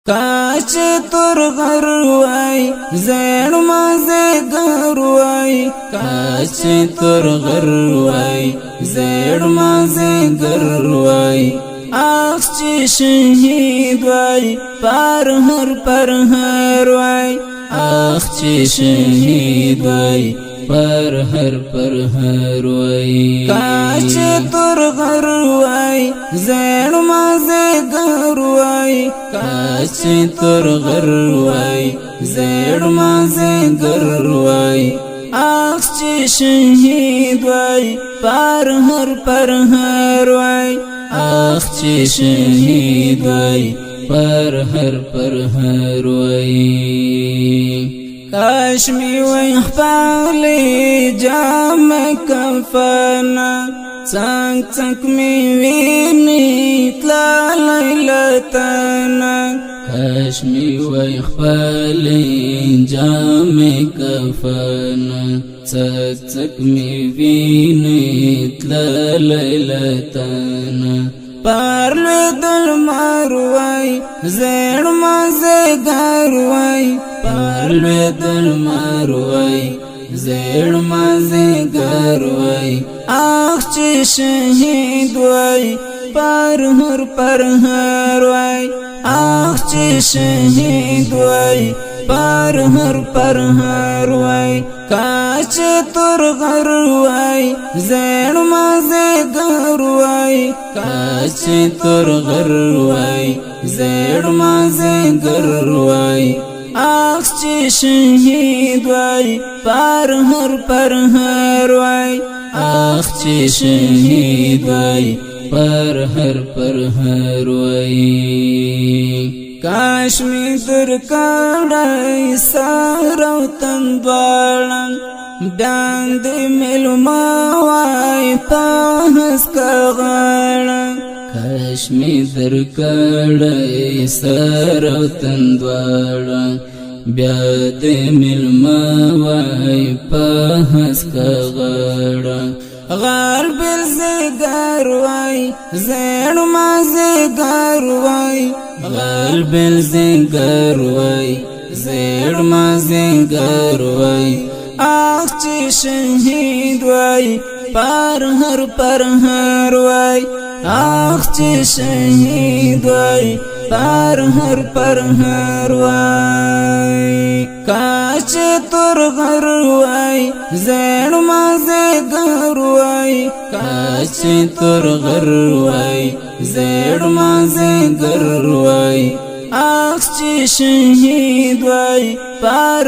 کاش تور غروای زین مازیګر وای کاش تور غروای زین مازیګر وای آخ چې شهید وای پر هر وای آخ چې شهید وای پر هر وای کاش تور غروای زین مازیګر وای کاش تور غروای زین مازیګر وای آخ چې شهید وای پر هر وای آخ چې شهید وای پر هر وای کاش می وای خپل جام کفنا څنګ می ویني تلا لیلتنا کاش می وای خپل جام کفنا څنګ می ویني تلا لیلتنا پارلو دل ماروای زین مازیګر وای پارلو دل ماروای زین مازیګر وای آخ چې شهید وای پر هر وای آخ چې شهید وای پر هر وای کاش تور غروای زین مازیګر وای کاش تور غروای زین مازیګر وای آخ چې شهید وای پر هر وای آخ چې شهید وای پر هر وای کاش می در کړای سارو تندوالن داند ملما وای پاس کغړن کاش می در کړای سارو تندوالن بیا د ملما وای پاس کغړن غال بل زیګر وای زین مازیګر وای غال بل زیګر وای زین مازیګر وای آخ چې شهید وای پر هر وای آخ چې شهید وای پر هر وای کاش تور غروای زین مازیګر وای کاش تور غروای زین مازیګر وای آخ چې شهید وای پر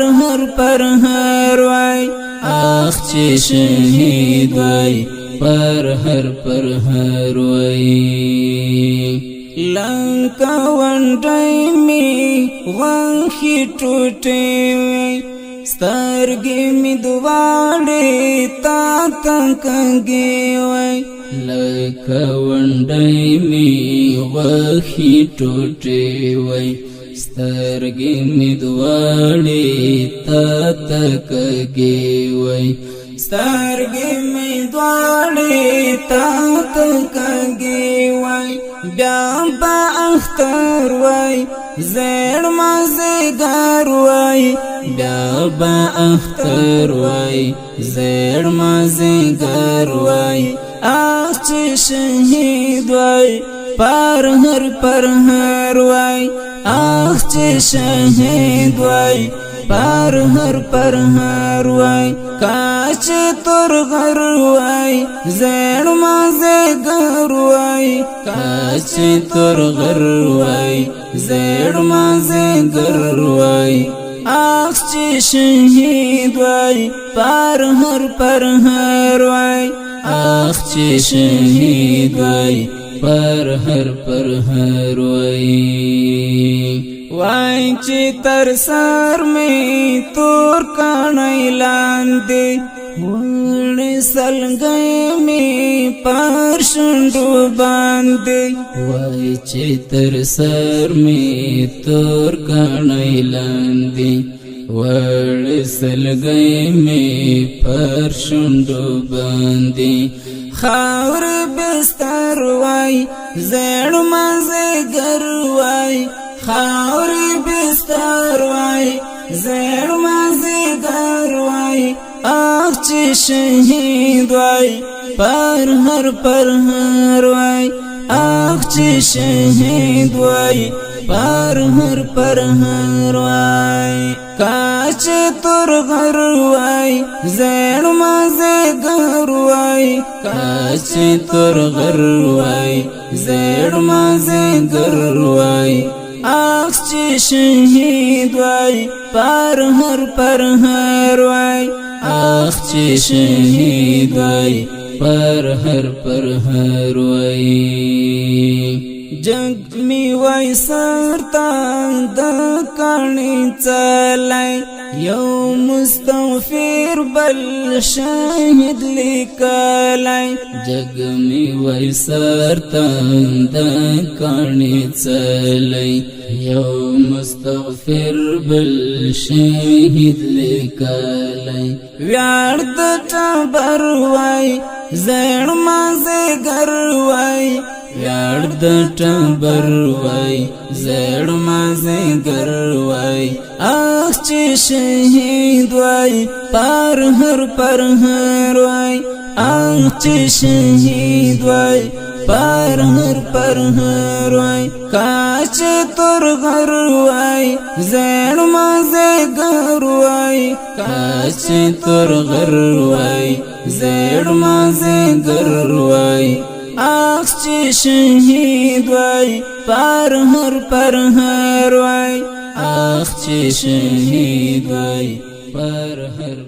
هر وای آخ چې شهید وای پر هر وای لنکا ونډای می غوښې ټوټې وای سترګې می دواړې تا تنګې وای لکه ونډای می غوښې ټوټې وای سترګې می دواړې تا تنګې وای سترګې می دواړې تا تنګې وای بیا با اختر وای زین مازیګر وای بیا با اختر وای زین مازیګر وای آخ چې شهید وای پر هر وای آخ چې شهید وای پر هر وای کاش تور غروای زین مازیګر وای کاش تور غروای زین مازیګر وای آخ چې شهید وای پر هر وای آخ چې شهید وای پر هر وای وای چې تر سر می تور کانای لاندې وړ سلګې می پر شونډو باندې وای چې تر سر می تور کانای لاندې وړ سلګې می پر شونډو باندې خاور بستر وای زړ مازیګر وای خاورې بستر وای زړ مازیګر وای اخ چې شهید وای پر هر وای اخ چې شهید وای پر هر وای کاچ تور غر وای زړ مازیګر وای کاچ تور غر وای زړ مازیګر وای اخ چې شهید وای پر هر وای اخ چې شهید وای پر هر وای جنگ می وای سرتا د کانی چلای یو مستغفر بل شاهد لیکلای جگ می وای سرتا د کانی چلای یو مستغفر بل شاهد لیکلای ویار د ټبر وای زړ مازیګر وای یار د ټبر وای زړ مازیګر وای اخ چې شهید وای پر هر وای اخ چې شهید وای پر هر وای کاچ تور غر وای زړ مازیګر وای کاچ تور غر وای زړ مازیګر وای اخ چې شهید وای پر هر وای اخ چې شهید وای پر هر